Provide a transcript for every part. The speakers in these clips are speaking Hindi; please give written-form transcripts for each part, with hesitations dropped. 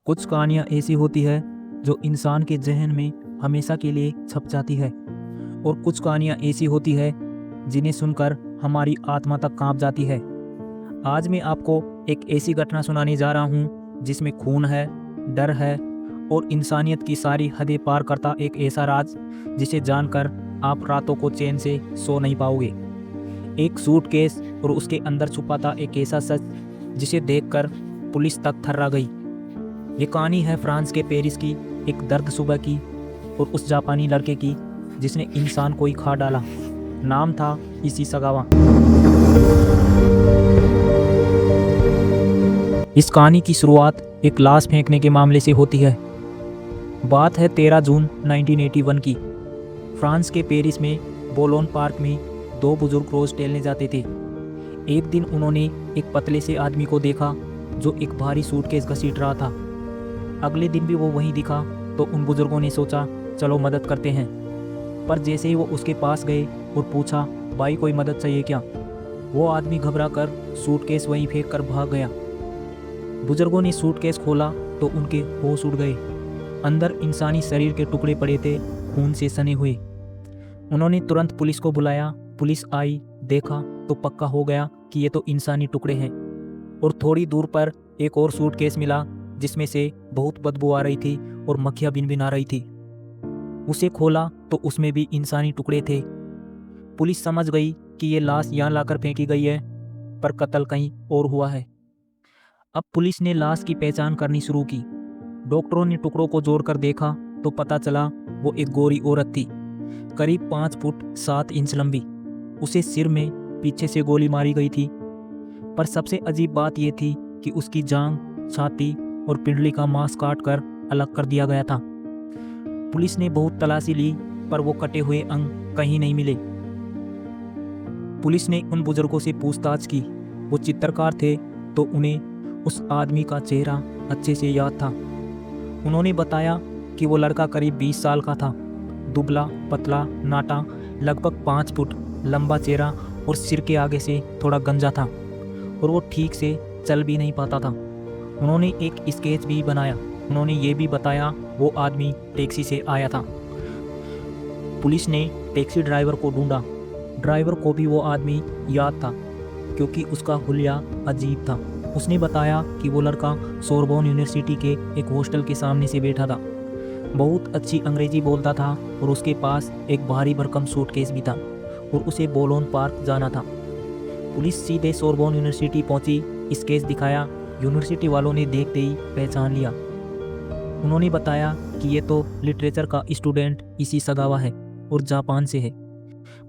कुछ कहानियाँ ऐसी होती है जो इंसान के जहन में हमेशा के लिए छप जाती है और कुछ कहानियाँ ऐसी होती है जिन्हें सुनकर हमारी आत्मा तक कांप जाती है। आज मैं आपको एक ऐसी घटना सुनाने जा रहा हूँ जिसमें खून है, डर है और इंसानियत की सारी हदें पार करता एक ऐसा राज जिसे जानकर आप रातों को चैन से सो नहीं पाओगे। एक सूटकेस और उसके अंदर छुपा था एक ऐसा सच जिसे देखकर पुलिस तक थर्रा गई। ये कहानी है फ्रांस के पेरिस की एक दर्द सुबह की और उस जापानी लड़के की जिसने इंसान को ही खा डाला। नाम था इसी सगावा। इस कहानी की शुरुआत एक लाश फेंकने के मामले से होती है। बात है 13 जून 1981 की। फ्रांस के पेरिस में बोलोन पार्क में दो बुजुर्ग रोज टहलने जाते थे। एक दिन उन्होंने एक पतले से आदमी को देखा जो एक भारी सूटकेस घसीट रहा था। अगले दिन भी वो वहीं दिखा तो उन बुजुर्गों ने सोचा चलो मदद करते हैं। पर जैसे ही वो उसके पास गए और पूछा भाई कोई मदद चाहिए क्या, वो आदमी घबरा कर सूटकेस वहीं फेंक कर भाग गया। बुजुर्गों ने सूटकेस खोला तो उनके होश उड़ गए। अंदर इंसानी शरीर के टुकड़े पड़े थे, खून से सने हुए। उन्होंने तुरंत पुलिस को बुलाया। पुलिस आई, देखा तो पक्का हो गया कि ये तो इंसानी टुकड़े हैं। और थोड़ी दूर पर एक और सूटकेस मिला जिसमें से बहुत बदबू आ रही थी और मक्खियां भिनभिना रही थी। उसे खोला तो उसमें भी इंसानी टुकड़े थे। पुलिस समझ गई कि ये लाश यहाँ लाकर फेंकी गई है, पर कत्ल कहीं और हुआ है। अब पुलिस ने लाश की पहचान करनी शुरू की। डॉक्टरों ने टुकड़ों को जोड़कर देखा तो पता चला वो एक गोरी औरत थी, करीब 5 फुट 7 इंच लंबी। उसे सिर में पीछे से गोली मारी गई थी। पर सबसे अजीब बात यह थी कि उसकी जांघ, छाती और पिंडली का मांस काट कर अलग कर दिया गया था। पुलिस ने बहुत तलाशी ली पर वो कटे हुए अंग कहीं नहीं मिले। पुलिस ने उन बुजुर्गों से पूछताछ की। वो चित्रकार थे तो उन्हें उस आदमी का चेहरा अच्छे से याद था। उन्होंने बताया कि वो लड़का करीब 20 साल का था, दुबला पतला नाटा, लगभग 5 फुट, लंबा चेहरा और सिर के आगे से थोड़ा गंजा था और वो ठीक से चल भी नहीं पाता था। उन्होंने एक स्केच भी बनाया। उन्होंने ये भी बताया वो आदमी टैक्सी से आया था। पुलिस ने टैक्सी ड्राइवर को ढूंढा। ड्राइवर को भी वो आदमी याद था क्योंकि उसका हुलिया अजीब था। उसने बताया कि वो लड़का सोरबोन यूनिवर्सिटी के एक हॉस्टल के सामने से बैठा था। बहुत अच्छी अंग्रेजी बोलता था और उसके पास एक भारी भरकम सूटकेस भी था और उसे बोलोन पार्क जाना था। पुलिस सीधे सोरबोन यूनिवर्सिटी पहुंची, स्केच दिखाया। यूनिवर्सिटी वालों ने देखते ही पहचान लिया। उन्होंने बताया कि ये तो लिटरेचर का स्टूडेंट इसी सगावा है और जापान से है।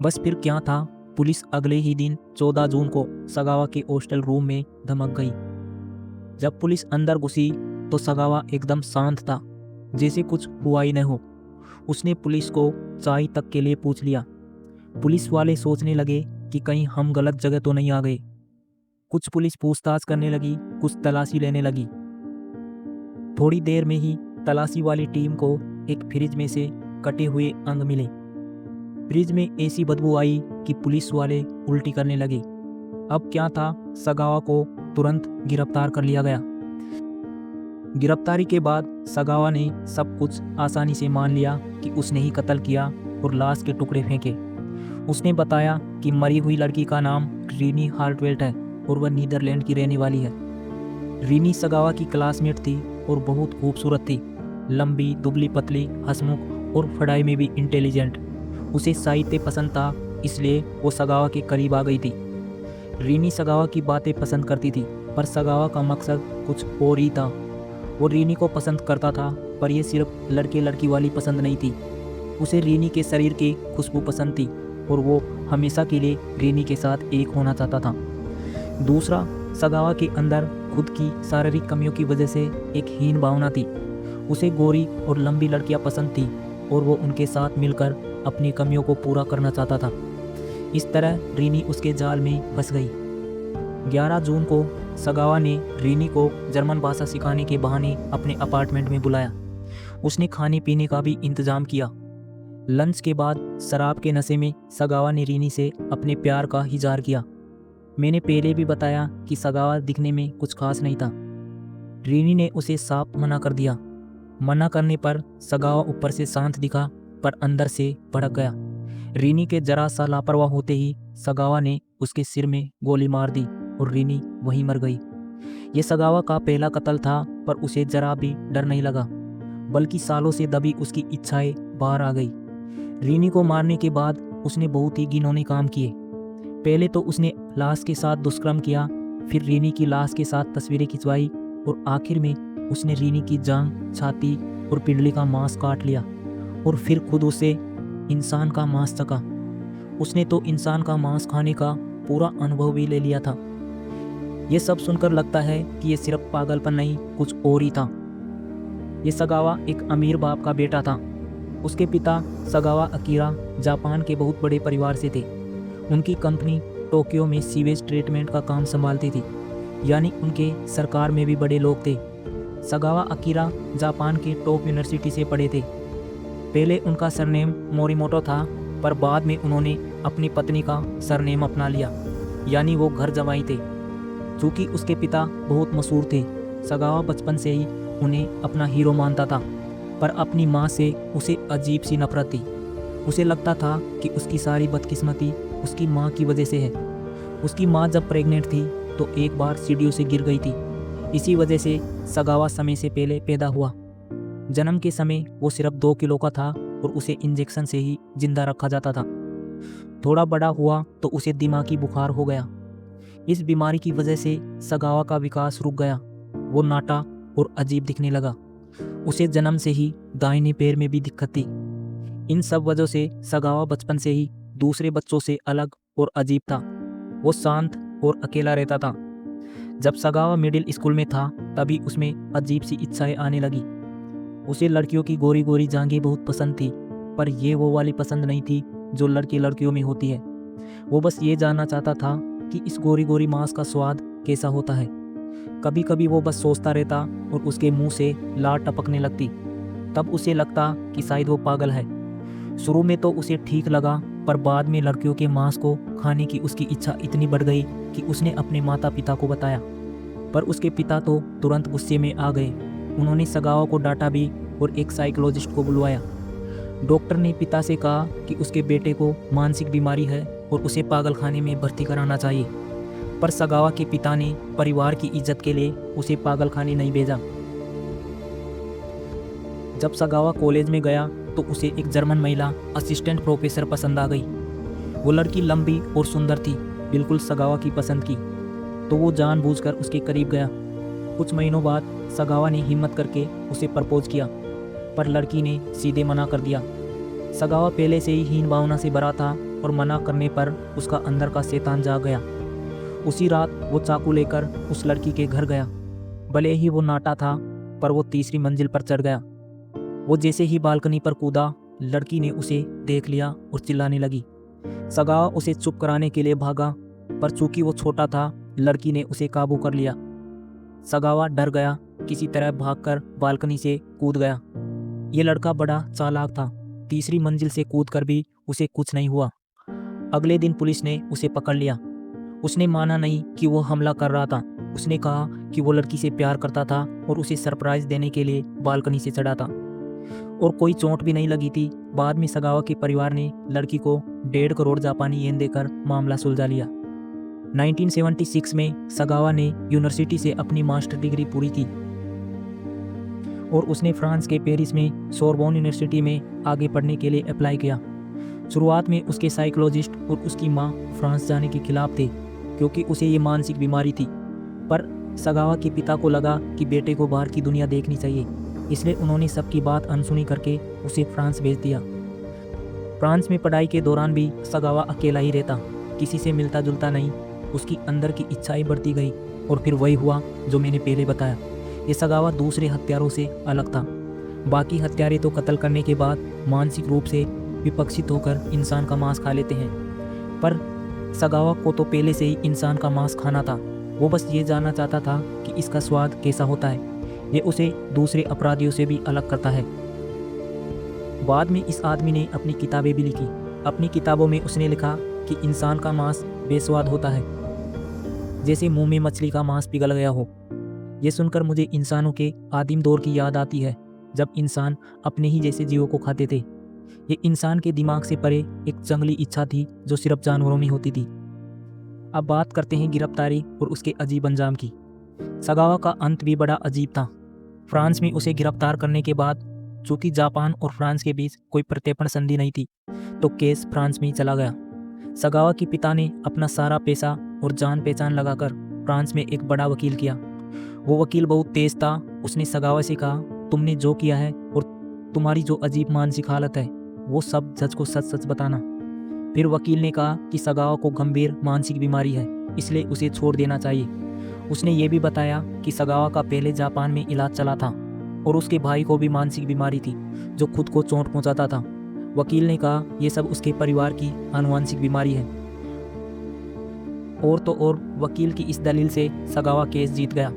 बस फिर क्या था, पुलिस अगले ही दिन 14 जून को सगावा के हॉस्टल रूम में धमक गई। जब पुलिस अंदर घुसी तो सगावा एकदम शांत था, जैसे कुछ हुआ ही न हो। उसने पुलिस को चाय तक के लिए पूछ लिया। पुलिस वाले सोचने लगे कि कहीं हम गलत जगह तो नहीं आ गए। कुछ पुलिस पूछताछ करने लगी, कुछ तलाशी लेने लगी। थोड़ी देर में ही तलाशी वाली टीम को एक फ्रिज में से कटे हुए अंग मिले। फ्रिज में ऐसी बदबू आई कि पुलिस वाले उल्टी करने लगे। अब क्या था, सगावा को तुरंत गिरफ्तार कर लिया गया। गिरफ्तारी के बाद सगावा ने सब कुछ आसानी से मान लिया कि उसने ही कत्ल किया और लाश के टुकड़े फेंके। उसने बताया कि मरी हुई लड़की का नाम रीनी हार्टवेल्ट है और वह नीदरलैंड की रहने वाली है। रीनी सगावा की क्लासमेट थी और बहुत खूबसूरत थी, लंबी दुबली पतली, हंसमुख और पढ़ाई में भी इंटेलिजेंट। उसे साहित्य पसंद था, इसलिए वो सगावा के करीब आ गई थी। रीनी सगावा की बातें पसंद करती थी, पर सगावा का मकसद कुछ और ही था। वो रीनी को पसंद करता था, पर यह सिर्फ लड़के लड़की वाली पसंद नहीं थी। उसे रीनी के शरीर की खुशबू पसंद थी और वो हमेशा के लिए रीनी के साथ एक होना चाहता था। दूसरा, सगावा के अंदर खुद की शारीरिक कमियों की वजह से एक हीन भावना थी। उसे गोरी और लंबी लड़कियां पसंद थी और वो उनके साथ मिलकर अपनी कमियों को पूरा करना चाहता था। इस तरह रीनी उसके जाल में फंस गई। 11 जून को सगावा ने रीनी को जर्मन भाषा सिखाने के बहाने अपने अपार्टमेंट में बुलाया। उसने खाने पीने का भी इंतजाम किया। लंच के बाद शराब के नशे में सगावा ने रीनी से अपने प्यार का इजहार किया। मैंने पहले भी बताया कि सगावा दिखने में कुछ खास नहीं था। रीनी ने उसे साफ मना कर दिया। मना करने पर सगावा ऊपर से शांत दिखा पर अंदर से भड़क गया। रीनी के जरा सा लापरवाह होते ही सगावा ने उसके सिर में गोली मार दी और रीनी वहीं मर गई। ये सगावा का पहला कत्ल था, पर उसे जरा भी डर नहीं लगा, बल्कि सालों से दबी उसकी इच्छाएं बाहर आ गई। रीनी को मारने के बाद उसने बहुत ही घिनौने काम किए। पहले तो उसने लाश के साथ दुष्कर्म किया, फिर रीनी की लाश के साथ तस्वीरें खिंचवाई और आखिर में उसने रीनी की जांघ, छाती और पिंडली का मांस काट लिया और फिर खुद उसे इंसान का मांस चखा। उसने तो इंसान का मांस खाने का पूरा अनुभव भी ले लिया था। ये सब सुनकर लगता है कि ये सिर्फ पागलपन नहीं, कुछ और ही था। ये सगावा एक अमीर बाप का बेटा था। उसके पिता सगावा अकीरा जापान के बहुत बड़े परिवार से थे। उनकी कंपनी टोक्यो में सीवेज ट्रीटमेंट का काम संभालती थी, यानी उनके सरकार में भी बड़े लोग थे। सगावा अकीरा जापान के टॉप यूनिवर्सिटी से पढ़े थे। पहले उनका सरनेम मोरिमोटो था, पर बाद में उन्होंने अपनी पत्नी का सरनेम अपना लिया, यानी वो घर जमाई थे। चूँकि उसके पिता बहुत मशहूर थे, सगावा बचपन से ही उन्हें अपना हीरो मानता था, पर अपनी माँ से उसे अजीब सी नफरत थी। उसे लगता था कि उसकी सारी बदकिस्मती उसकी माँ की वजह से है। उसकी माँ जब प्रेग्नेंट थी तो एक बार सीढ़ियों से गिर गई थी। इसी वजह से सगावा समय से पहले पैदा हुआ। जन्म के समय वो सिर्फ 2 किलो का था और उसे इंजेक्शन से ही जिंदा रखा जाता था। थोड़ा बड़ा हुआ तो उसे दिमागी बुखार हो गया। इस बीमारी की वजह से सगावा का विकास रुक गया। वो नाटा और अजीब दिखने लगा। उसे जन्म से ही दाहिने पैर में भी दिक्कत थी। इन सब वजहों से सगावा बचपन से ही दूसरे बच्चों से अलग और अजीब था। वो शांत और अकेला रहता था। जब सगावा मिडिल स्कूल में था तभी उसमें अजीब सी इच्छाएं आने लगी। उसे लड़कियों की गोरी गोरी जांघें बहुत पसंद थी, पर ये वो वाली पसंद नहीं थी जो लड़की लड़कियों में होती है। वो बस ये जानना चाहता था कि इस गोरी गोरी मांस का स्वाद कैसा होता है। कभी कभी वो बस सोचता रहता और उसके मुंह से लार टपकने लगती। तब उसे लगता कि शायद वो पागल है। शुरू में तो उसे ठीक लगा, पर बाद में लड़कियों के मांस को खाने की उसकी इच्छा इतनी बढ़ गई कि उसने अपने माता पिता को बताया। पर उसके पिता तो तुरंत गुस्से में आ गए। उन्होंने सगावा को डांटा भी और एक साइकोलॉजिस्ट को बुलवाया। डॉक्टर ने पिता से कहा कि उसके बेटे को मानसिक बीमारी है और उसे पागल खाने में भर्ती कराना चाहिए। पर सगावा के पिता ने परिवार की इज्जत के लिए उसे पागल खाने नहीं भेजा। जब सगावा कॉलेज में गया तो उसे एक जर्मन महिला असिस्टेंट प्रोफेसर पसंद आ गई। वो लड़की लंबी और सुंदर थी, बिल्कुल सगावा की पसंद की। तो वो जानबूझकर उसके करीब गया। कुछ महीनों बाद सगावा ने हिम्मत करके उसे प्रपोज किया, पर लड़की ने सीधे मना कर दिया। सगावा पहले से ही हीन भावना से भरा था और मना करने पर उसका अंदर का शैतान जाग गया। उसी रात वो चाकू लेकर उस लड़की के घर गया। भले ही वो नाटा था, पर वो तीसरी मंजिल पर चढ़ गया। वो जैसे ही बालकनी पर कूदा, लड़की ने उसे देख लिया और चिल्लाने लगी। सगावा उसे चुप कराने के लिए भागा, पर चूंकि वो छोटा था, लड़की ने उसे काबू कर लिया। सगावा डर गया, किसी तरह भागकर बालकनी से कूद गया। ये लड़का बड़ा चालाक था। तीसरी मंजिल से कूदकर भी उसे कुछ नहीं हुआ। अगले दिन पुलिस ने उसे पकड़ लिया। उसने माना नहीं कि वो हमला कर रहा था। उसने कहा कि वो लड़की से प्यार करता था और उसे सरप्राइज देने के लिए बालकनी से चढ़ा था और कोई चोट भी नहीं लगी थी। बाद में सगावा के परिवार ने लड़की को 1.5 करोड़ जापानी येन देकर मामला सुलझा लिया। 1976 में सगावा ने यूनिवर्सिटी से अपनी मास्टर डिग्री पूरी की और उसने फ्रांस के पेरिस में सोरबोन यूनिवर्सिटी में आगे पढ़ने के लिए अप्लाई किया। शुरुआत में उसके साइकोलॉजिस्ट और उसकी माँ फ्रांस जाने के खिलाफ थे, क्योंकि उसे ये मानसिक बीमारी थी। पर सगावा के पिता को लगा कि बेटे को बाहर की दुनिया देखनी चाहिए, इसलिए उन्होंने सबकी बात अनसुनी करके उसे फ्रांस भेज दिया। फ्रांस में पढ़ाई के दौरान भी सगावा अकेला ही रहता, किसी से मिलता जुलता नहीं। उसकी अंदर की इच्छाएं बढ़ती गई और फिर वही हुआ जो मैंने पहले बताया। ये सगावा दूसरे हत्यारों से अलग था। बाकी हत्यारे तो कत्ल करने के बाद मानसिक रूप से विपक्षित होकर इंसान का मांस खा लेते हैं, पर सगावा को तो पहले से ही इंसान का मांस खाना था। वो बस ये जानना चाहता था कि इसका स्वाद कैसा होता है। ये उसे दूसरे अपराधियों से भी अलग करता है। बाद में इस आदमी ने अपनी किताबें भी लिखी। अपनी किताबों में उसने लिखा कि इंसान का मांस बेस्वाद होता है, जैसे मुंह में मछली का मांस पिघल गया हो। ये सुनकर मुझे इंसानों के आदिम दौर की याद आती है, जब इंसान अपने ही जैसे जीवों को खाते थे। ये इंसान के दिमाग से परे एक जंगली इच्छा थी जो सिर्फ जानवरों में होती थी। अब बात करते हैं गिरफ्तारी और उसके अजीब अंजाम की। सगावा का अंत भी बड़ा अजीब था। फ्रांस में उसे गिरफ्तार करने के बाद चूंकि जापान और फ्रांस के बीच कोई प्रत्यर्पण संधि नहीं थी, तो केस फ्रांस में ही चला गया। सगावा के पिता ने अपना सारा पैसा और जान पहचान लगाकर फ्रांस में एक बड़ा वकील किया। वो वकील बहुत तेज था। उसने सगावा से कहा, तुमने जो किया है और तुम्हारी जो अजीब मानसिक हालत है, वो सब जज को सच सच बताना। फिर वकील ने कहा कि सगावा को गंभीर मानसिक बीमारी है, इसलिए उसे छोड़ देना चाहिए। उसने ये भी बताया कि सगावा का पहले जापान में इलाज चला था और उसके भाई को भी मानसिक बीमारी थी जो खुद को चोट पहुंचाता था। वकील ने कहा यह सब उसके परिवार की आनुवंशिक बीमारी है। और तो और वकील की इस दलील से सगावा केस जीत गया।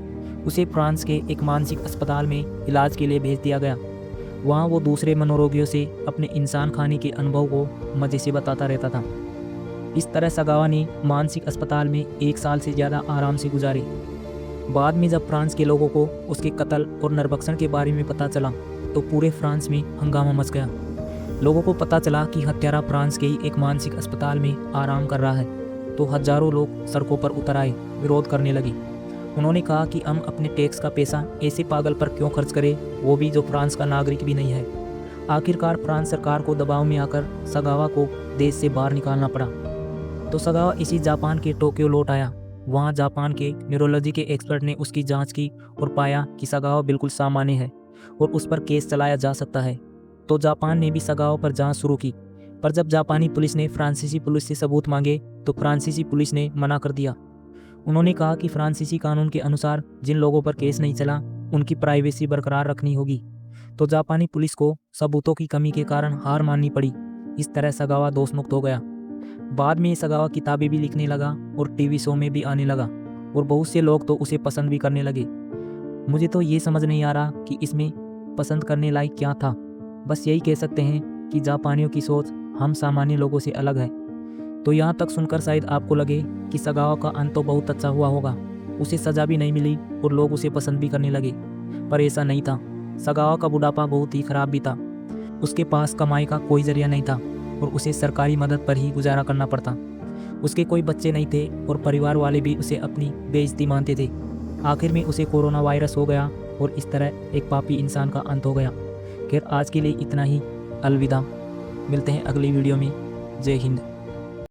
उसे फ्रांस के एक मानसिक अस्पताल में इलाज के लिए भेज दिया गया। वहाँ वो दूसरे मनोरोगियों से अपने इंसान खाने के अनुभव को मज़े से बताता रहता था। इस तरह सगावा ने मानसिक अस्पताल में 1 साल से ज़्यादा आराम से गुजारे। बाद में जब फ्रांस के लोगों को उसके कत्ल और नरभक्षण के बारे में पता चला, तो पूरे फ्रांस में हंगामा मच गया। लोगों को पता चला कि हत्यारा फ्रांस के ही एक मानसिक अस्पताल में आराम कर रहा है, तो हजारों लोग सड़कों पर उतर आए, विरोध करने लगे। उन्होंने कहा कि हम अपने टैक्स का पैसा ऐसे पागल पर क्यों खर्च करें, वो भी जो फ्रांस का नागरिक भी नहीं है। आखिरकार फ्रांस सरकार को दबाव में आकर सगावा को देश से बाहर निकालना पड़ा। तो सगावा इसी जापान के टोक्यो लौट आया। वहाँ जापान के न्यूरोलॉजी के एक्सपर्ट ने उसकी जांच की और पाया कि सगावा बिल्कुल सामान्य है और उस पर केस चलाया जा सकता है। तो जापान ने भी सगावा पर जांच शुरू की, पर जब जापानी पुलिस ने फ्रांसीसी पुलिस से सबूत मांगे तो फ्रांसीसी पुलिस ने मना कर दिया। उन्होंने कहा कि फ्रांसीसी कानून के अनुसार जिन लोगों पर केस नहीं चला, उनकी प्राइवेसी बरकरार रखनी होगी। तो जापानी पुलिस को सबूतों की कमी के कारण हार माननी पड़ी। इस तरह सगावा दोषमुक्त हो गया। बाद में सगावा किताबें भी लिखने लगा और टीवी शो में भी आने लगा और बहुत से लोग तो उसे पसंद भी करने लगे। मुझे तो ये समझ नहीं आ रहा कि इसमें पसंद करने लायक क्या था। बस यही कह सकते हैं कि जापानियों की सोच हम सामान्य लोगों से अलग है। तो यहाँ तक सुनकर शायद आपको लगे कि सगावा का अंत तो बहुत अच्छा हुआ होगा, उसे सज़ा भी नहीं मिली और लोग उसे पसंद भी करने लगे, पर ऐसा नहीं था। सगावा का बुढ़ापा बहुत ही खराब भी था। उसके पास कमाई का कोई जरिया नहीं था और उसे सरकारी मदद पर ही गुजारा करना पड़ता। उसके कोई बच्चे नहीं थे और परिवार वाले भी उसे अपनी बेइज्जती मानते थे। आखिर में उसे कोरोना वायरस हो गया और इस तरह एक पापी इंसान का अंत हो गया। खैर, आज के लिए इतना ही। अलविदा। मिलते हैं अगली वीडियो में। जय हिंद।